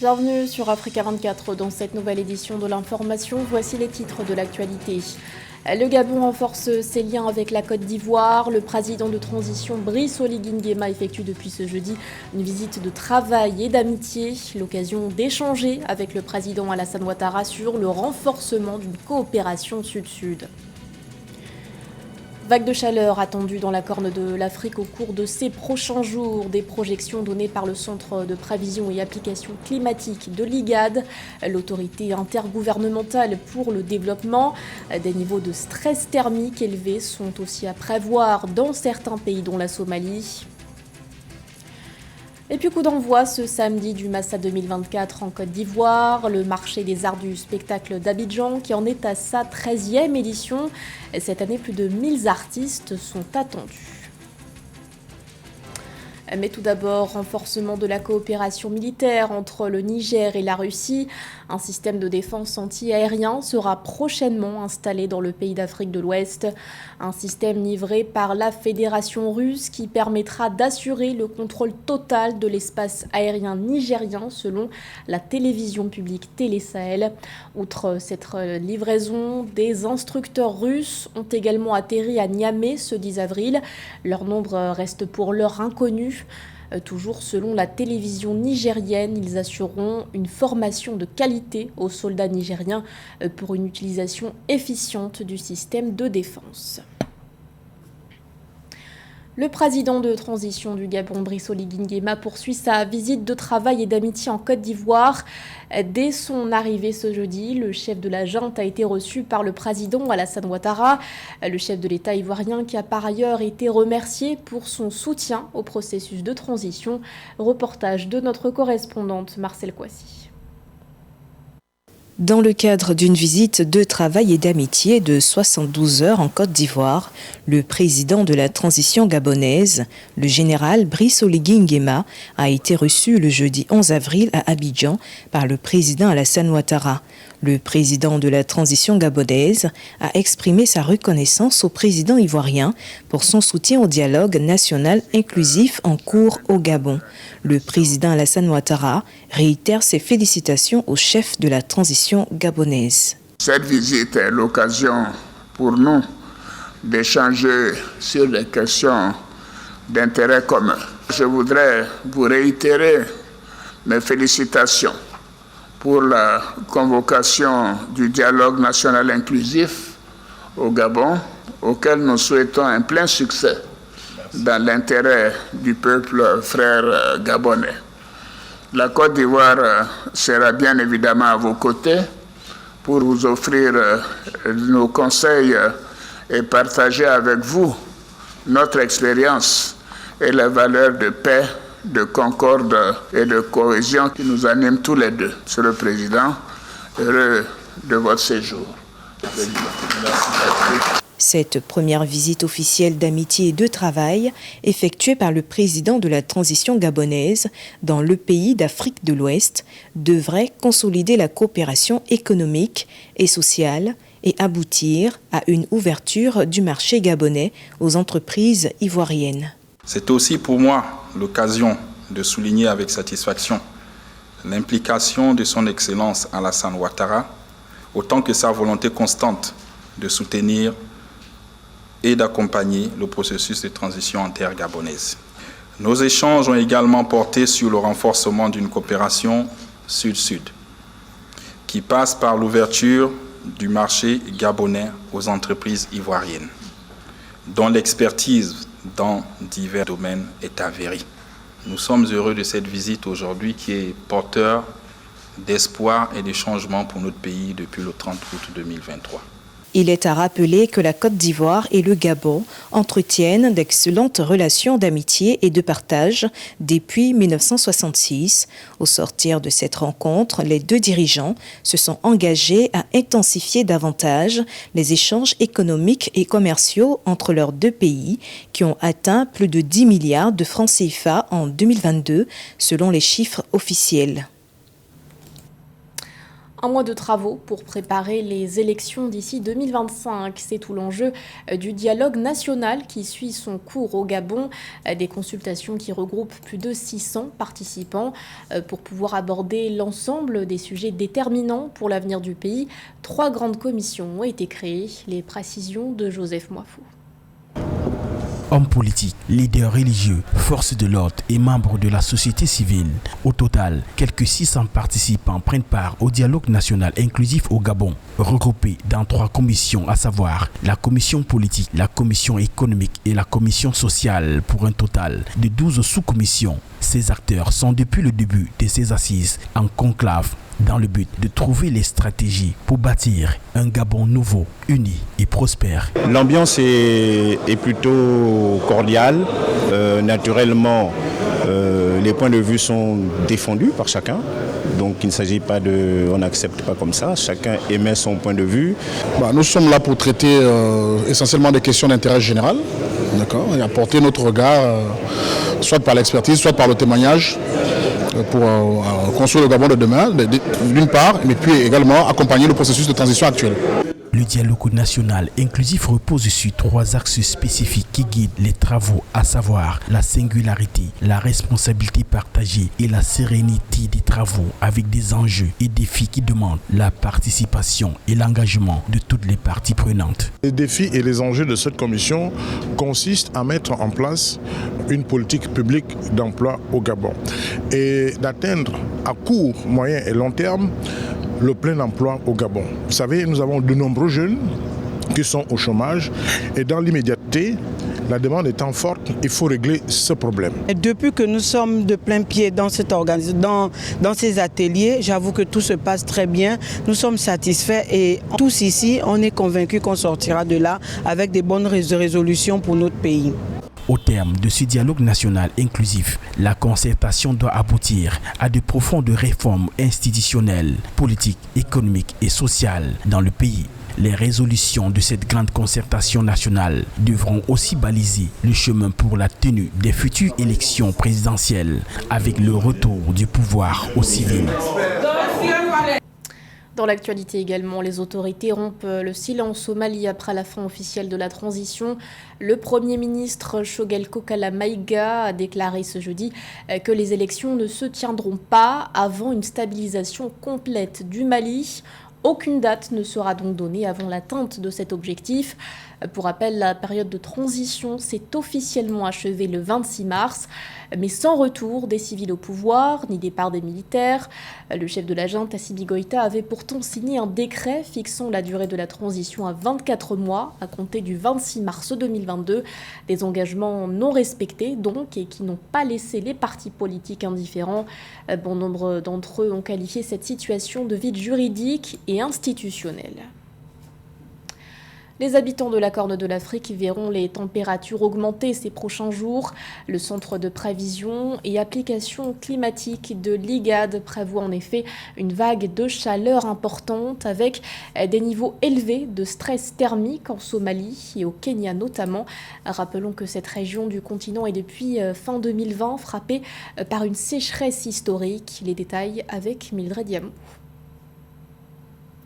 Bienvenue sur Africa 24 dans cette nouvelle édition de l'information. Voici les titres de l'actualité. Le Gabon renforce ses liens avec la Côte d'Ivoire. Le président de transition Brice Oligui Nguema effectue depuis ce jeudi une visite de travail et d'amitié. L'occasion d'échanger avec le président Alassane Ouattara sur le renforcement d'une coopération sud-sud. Vague de chaleur attendue dans la Corne de l'Afrique au cours de ces prochains jours. Des projections données par le Centre de prévision et application climatique de l'IGAD, l'autorité intergouvernementale pour le développement. Des niveaux de stress thermique élevés sont aussi à prévoir dans certains pays dont la Somalie. Et puis coup d'envoi ce samedi du Massa 2024 en Côte d'Ivoire, le marché des arts du spectacle d'Abidjan qui en est à sa 13e édition. Cette année, plus de 1000 artistes sont attendus. Mais tout d'abord, renforcement de la coopération militaire entre le Niger et la Russie. Un système de défense anti-aérien sera prochainement installé dans le pays d'Afrique de l'Ouest. Un système livré par la Fédération russe qui permettra d'assurer le contrôle total de l'espace aérien nigérien selon la télévision publique Télé Sahel. Outre cette livraison, des instructeurs russes ont également atterri à Niamey ce 10 avril. Leur nombre reste pour l'heure inconnu. Toujours selon la télévision nigérienne, ils assureront une formation de qualité aux soldats nigériens pour une utilisation efficiente du système de défense. Le président de transition du Gabon, Brice Oligui Nguema, poursuit sa visite de travail et d'amitié en Côte d'Ivoire. Dès son arrivée ce jeudi, le chef de la junte a été reçu par le président Alassane Ouattara, le chef de l'État ivoirien qui a par ailleurs été remercié pour son soutien au processus de transition. Reportage de notre correspondante Marcel Kouassi. Dans le cadre d'une visite de travail et d'amitié de 72 heures en Côte d'Ivoire, le président de la transition gabonaise, le général Brice Oligui Nguema, a été reçu le jeudi 11 avril à Abidjan par le président Alassane Ouattara. Le président de la transition gabonaise a exprimé sa reconnaissance au président ivoirien pour son soutien au dialogue national inclusif en cours au Gabon. Le président Alassane Ouattara réitère ses félicitations au chef de la transition gabonaise. Cette visite est l'occasion pour nous d'échanger sur les questions d'intérêt commun. Je voudrais vous réitérer mes félicitations pour la convocation du dialogue national inclusif au Gabon, auquel nous souhaitons un plein succès dans l'intérêt du peuple frère gabonais. La Côte d'Ivoire sera bien évidemment à vos côtés pour vous offrir nos conseils et partager avec vous notre expérience et les valeurs de paix, de concorde et de cohésion qui nous animent tous les deux. Monsieur le Président, heureux de votre séjour. Cette première visite officielle d'amitié et de travail, effectuée par le président de la transition gabonaise dans le pays d'Afrique de l'Ouest, devrait consolider la coopération économique et sociale et aboutir à une ouverture du marché gabonais aux entreprises ivoiriennes. C'est aussi pour moi l'occasion de souligner avec satisfaction l'implication de son Excellence Alassane Ouattara, autant que sa volonté constante de soutenir et d'accompagner le processus de transition intergabonaise. Nos échanges ont également porté sur le renforcement d'une coopération sud-sud, qui passe par l'ouverture du marché gabonais aux entreprises ivoiriennes, dont l'expertise dans divers domaines est avérée. Nous sommes heureux de cette visite aujourd'hui qui est porteur d'espoir et de changement pour notre pays depuis le 30 août 2023. Il est à rappeler que la Côte d'Ivoire et le Gabon entretiennent d'excellentes relations d'amitié et de partage depuis 1966. Au sortir de cette rencontre, les deux dirigeants se sont engagés à intensifier davantage les échanges économiques et commerciaux entre leurs deux pays qui ont atteint plus de 10 milliards de francs CFA en 2022 selon les chiffres officiels. Un mois de travaux pour préparer les élections d'ici 2025. C'est tout l'enjeu du dialogue national qui suit son cours au Gabon. Des consultations qui regroupent plus de 600 participants pour pouvoir aborder l'ensemble des sujets déterminants pour l'avenir du pays. 3 grandes commissions ont été créées. Les précisions de Joseph Moifou. Hommes politiques, leaders religieux, forces de l'ordre et membres de la société civile. Au total, quelques 600 participants prennent part au dialogue national inclusif au Gabon, regroupés dans 3 commissions, à savoir la commission politique, la commission économique et la commission sociale, pour un total de 12 sous-commissions. Ces acteurs sont depuis le début de ces assises en conclave dans le but de trouver les stratégies pour bâtir un Gabon nouveau, uni et prospère. L'ambiance est plutôt cordiale. Naturellement, les points de vue sont défendus par chacun. Donc il ne s'agit pas on n'accepte pas comme ça. Chacun émet son point de vue. Nous sommes là pour traiter essentiellement des questions d'intérêt général, d'accord, et apporter notre regard, soit par l'expertise, soit par le témoignage, pour construire le Gabon de demain, d'une part, mais puis également accompagner le processus de transition actuel. Le dialogue national inclusif repose sur 3 axes spécifiques qui guident les travaux, à savoir la singularité, la responsabilité partagée et la sérénité des travaux, avec des enjeux et défis qui demandent la participation et l'engagement de toutes les parties prenantes. Les défis et les enjeux de cette commission consistent à mettre en place une politique publique d'emploi au Gabon et d'atteindre à court, moyen et long terme le plein emploi au Gabon. Vous savez, nous avons de nombreux jeunes qui sont au chômage et dans l'immédiateté, la demande étant forte, il faut régler ce problème. Et depuis que nous sommes de plein pied dans cette dans ces ateliers, j'avoue que tout se passe très bien. Nous sommes satisfaits et tous ici, on est convaincus qu'on sortira de là avec des bonnes résolutions pour notre pays. Au terme de ce dialogue national inclusif, la concertation doit aboutir à de profondes réformes institutionnelles, politiques, économiques et sociales dans le pays. Les résolutions de cette grande concertation nationale devront aussi baliser le chemin pour la tenue des futures élections présidentielles avec le retour du pouvoir aux civils. Dans l'actualité également, les autorités rompent le silence au Mali après la fin officielle de la transition. Le Premier ministre Choguel Kokala Maïga a déclaré ce jeudi que les élections ne se tiendront pas avant une stabilisation complète du Mali. Aucune date ne sera donc donnée avant l'atteinte de cet objectif. Pour rappel, la période de transition s'est officiellement achevée le 26 mars, mais sans retour des civils au pouvoir, ni départ des militaires. Le chef de la junte, Assimi Goïta, avait pourtant signé un décret fixant la durée de la transition à 24 mois, à compter du 26 mars 2022. Des engagements non respectés, donc, et qui n'ont pas laissé les partis politiques indifférents. Bon nombre d'entre eux ont qualifié cette situation de vide juridique et institutionnel. Les habitants de la Corne de l'Afrique verront les températures augmenter ces prochains jours. Le Centre de prévision et application climatique de l'IGAD prévoit en effet une vague de chaleur importante avec des niveaux élevés de stress thermique en Somalie et au Kenya notamment. Rappelons que cette région du continent est depuis fin 2020 frappée par une sécheresse historique. Les détails avec Mildred Yamou.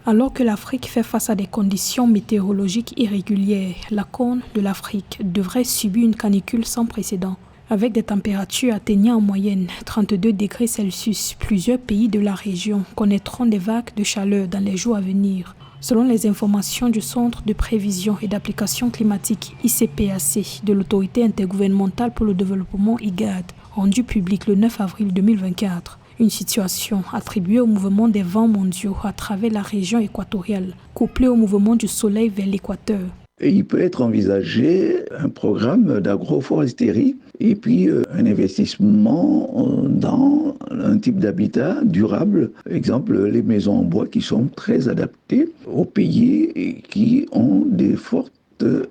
Alors que l'Afrique fait face à des conditions météorologiques irrégulières, la Corne de l'Afrique devrait subir une canicule sans précédent. Avec des températures atteignant en moyenne 32 degrés Celsius, plusieurs pays de la région connaîtront des vagues de chaleur dans les jours à venir. Selon les informations du Centre de prévision et d'application climatique ICPAC de l'Autorité intergouvernementale pour le développement IGAD, rendu public le 9 avril 2024, une situation attribuée au mouvement des vents mondiaux à travers la région équatoriale, couplée au mouvement du soleil vers l'équateur. Et il peut être envisagé un programme d'agroforesterie et puis un investissement dans un type d'habitat durable. Exemple, les maisons en bois qui sont très adaptées aux pays et qui ont des fortes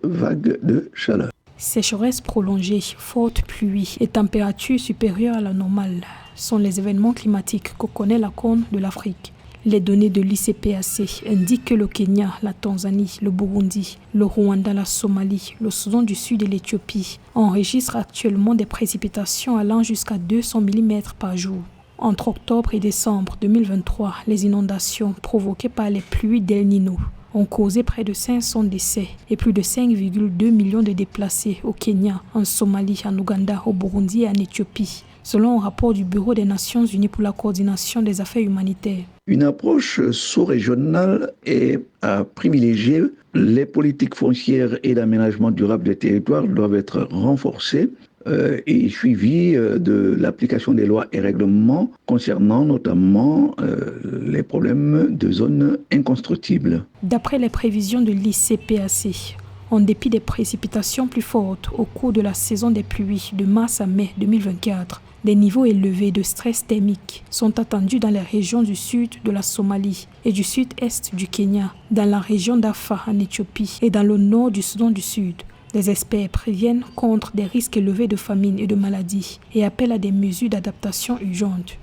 vagues de chaleur. Sécheresse prolongée, fortes pluies et températures supérieures à la normale sont les événements climatiques que connaît la Corne de l'Afrique. Les données de l'ICPAC indiquent que le Kenya, la Tanzanie, le Burundi, le Rwanda, la Somalie, le Soudan du Sud et l'Éthiopie enregistrent actuellement des précipitations allant jusqu'à 200 mm par jour. Entre octobre et décembre 2023, les inondations provoquées par les pluies d'El Niño ont causé près de 500 décès et plus de 5,2 millions de déplacés au Kenya, en Somalie, en Ouganda, au Burundi et en Éthiopie, selon un rapport du Bureau des Nations Unies pour la coordination des affaires humanitaires. Une approche sous-régionale est à privilégier. Les politiques foncières et d'aménagement durable des territoires doivent être renforcées et suivies de l'application des lois et règlements concernant notamment les problèmes de zones inconstructibles. D'après les prévisions de l'ICPAC, en dépit des précipitations plus fortes au cours de la saison des pluies de mars à mai 2024, des niveaux élevés de stress thermique sont attendus dans les régions du sud de la Somalie et du sud-est du Kenya, dans la région d'Afar en Éthiopie et dans le nord du Soudan du Sud. Les experts préviennent contre des risques élevés de famine et de maladies et appellent à des mesures d'adaptation urgentes.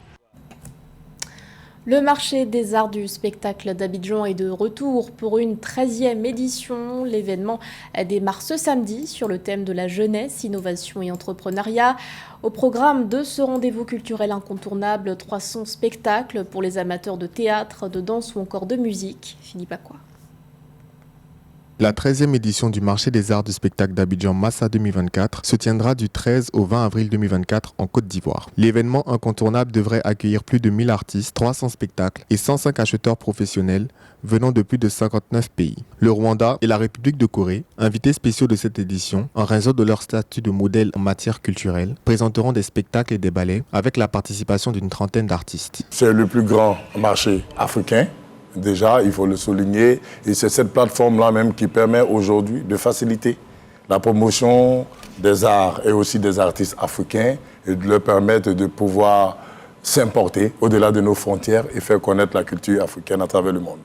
Le marché des arts du spectacle d'Abidjan est de retour pour une 13e édition. L'événement démarre ce samedi sur le thème de la jeunesse, innovation et entrepreneuriat. Au programme de ce rendez-vous culturel incontournable, 300 spectacles pour les amateurs de théâtre, de danse ou encore de musique. Philippe Aqua. La 13e édition du marché des arts du spectacle d'Abidjan Massa 2024 se tiendra du 13 au 20 avril 2024 en Côte d'Ivoire. L'événement incontournable devrait accueillir plus de 1000 artistes, 300 spectacles et 105 acheteurs professionnels venant de plus de 59 pays. Le Rwanda et la République de Corée, invités spéciaux de cette édition, en raison de leur statut de modèle en matière culturelle, présenteront des spectacles et des ballets avec la participation d'une trentaine d'artistes. C'est le plus grand marché africain. Déjà, il faut le souligner, et c'est cette plateforme-là même qui permet aujourd'hui de faciliter la promotion des arts et aussi des artistes africains et de leur permettre de pouvoir s'importer au-delà de nos frontières et faire connaître la culture africaine à travers le monde.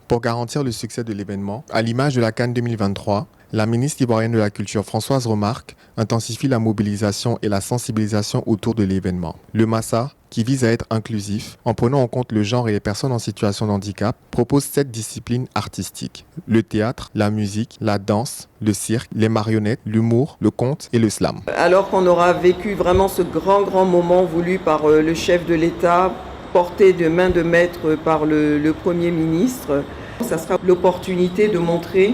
Pour garantir le succès de l'événement, à l'image de la Cannes 2023, la ministre ivoirienne de la Culture Françoise Remarque intensifie la mobilisation et la sensibilisation autour de l'événement. Le Massa, qui vise à être inclusif, en prenant en compte le genre et les personnes en situation de handicap, propose 7 disciplines artistiques. Le théâtre, la musique, la danse, le cirque, les marionnettes, l'humour, le conte et le slam. Alors qu'on aura vécu vraiment ce grand moment voulu par le chef de l'État, porté de main de maître par le Premier ministre, ça sera l'opportunité de montrer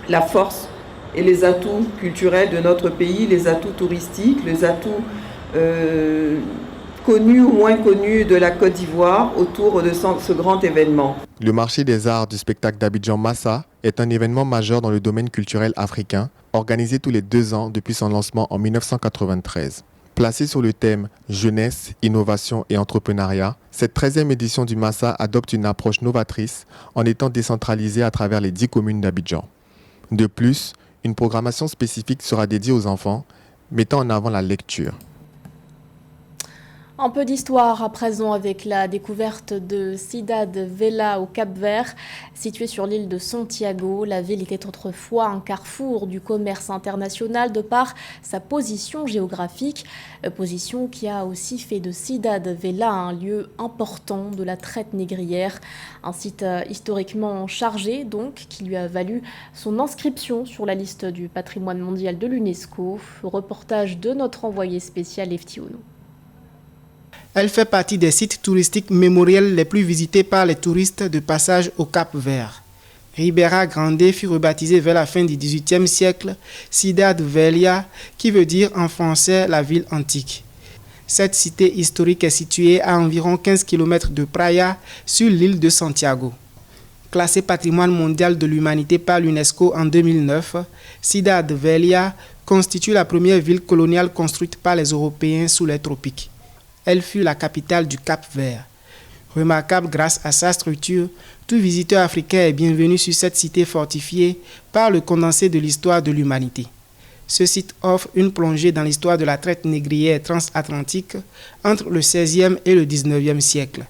la force et les atouts culturels de notre pays, les atouts touristiques, les atouts connus ou moins connus de la Côte d'Ivoire autour de ce grand événement. Le marché des arts du spectacle d'Abidjan Massa est un événement majeur dans le domaine culturel africain, organisé tous les 2 ans depuis son lancement en 1993. Placé sur le thème jeunesse, innovation et entrepreneuriat, cette 13e édition du Massa adopte une approche novatrice en étant décentralisée à travers les 10 communes d'Abidjan. De plus, une programmation spécifique sera dédiée aux enfants, mettant en avant la lecture. Un peu d'histoire à présent avec la découverte de Cidade Velha au Cap-Vert. Située sur l'île de Santiago, la ville était autrefois un carrefour du commerce international de par sa position géographique. Position qui a aussi fait de Cidade Velha un lieu important de la traite négrière. Un site historiquement chargé donc qui lui a valu son inscription sur la liste du patrimoine mondial de l'UNESCO. Reportage de notre envoyé spécial Efti Ono. Elle fait partie des sites touristiques mémoriels les plus visités par les touristes de passage au Cap-Vert. Ribeira Grande fut rebaptisée vers la fin du XVIIIe siècle Cidade Velha, qui veut dire en français la ville antique. Cette cité historique est située à environ 15 km de Praia, sur l'île de Santiago. Classée patrimoine mondial de l'humanité par l'UNESCO en 2009, Cidade Velha constitue la première ville coloniale construite par les Européens sous les tropiques. Elle fut la capitale du Cap-Vert. Remarquable grâce à sa structure, tout visiteur africain est bienvenu sur cette cité fortifiée par le condensé de l'histoire de l'humanité. Ce site offre une plongée dans l'histoire de la traite négrière transatlantique entre le XVIe et le XIXe siècle.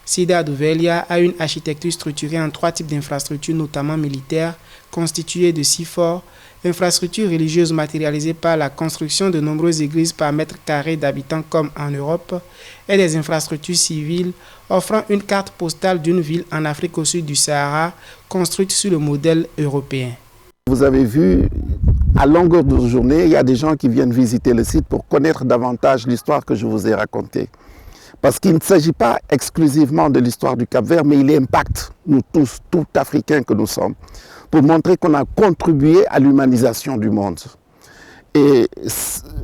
Cidade Velha a une architecture structurée en 3 types d'infrastructures, notamment militaires, constituées de 6 forts, infrastructures religieuses matérialisées par la construction de nombreuses églises par mètre carré d'habitants comme en Europe, et des infrastructures civiles offrant une carte postale d'une ville en Afrique au sud du Sahara, construite sur le modèle européen. Vous avez vu, à longueur de journée, il y a des gens qui viennent visiter le site pour connaître davantage l'histoire que je vous ai racontée. Parce qu'il ne s'agit pas exclusivement de l'histoire du Cap-Vert, mais il impacte nous tous, tout Africains que nous sommes, pour montrer qu'on a contribué à l'humanisation du monde. Et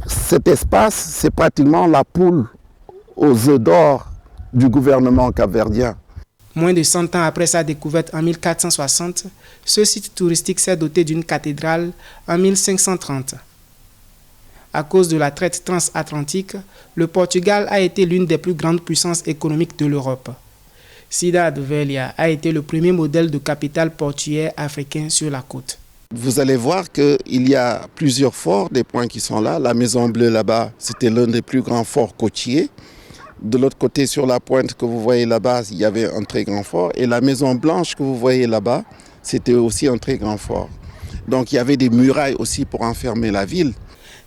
cet espace, c'est pratiquement la poule aux œufs d'or du gouvernement capverdien. Moins de 100 ans après sa découverte en 1460, ce site touristique s'est doté d'une cathédrale en 1530. À cause de la traite transatlantique, le Portugal a été l'une des plus grandes puissances économiques de l'Europe. Cidade Velha a été le premier modèle de capitale portuaire africain sur la côte. Vous allez voir qu'il y a plusieurs forts, des points qui sont là. La Maison Bleue là-bas, c'était l'un des plus grands forts côtiers. De l'autre côté, sur la pointe que vous voyez là-bas, il y avait un très grand fort. Et la Maison Blanche que vous voyez là-bas, c'était aussi un très grand fort. Donc il y avait des murailles aussi pour enfermer la ville.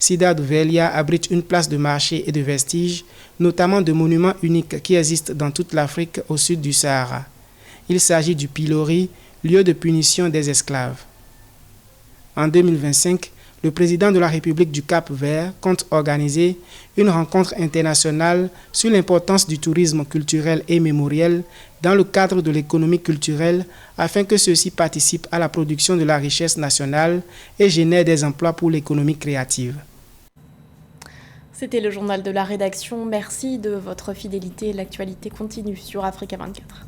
Cidade Velha abrite une place de marché et de vestiges, notamment de monuments uniques qui existent dans toute l'Afrique au sud du Sahara. Il s'agit du pilori, lieu de punition des esclaves. En 2025, le président de la République du Cap-Vert compte organiser une rencontre internationale sur l'importance du tourisme culturel et mémoriel dans le cadre de l'économie culturelle afin que ceux-ci participent à la production de la richesse nationale et génèrent des emplois pour l'économie créative. C'était le journal de la rédaction. Merci de votre fidélité. L'actualité continue sur Africa 24.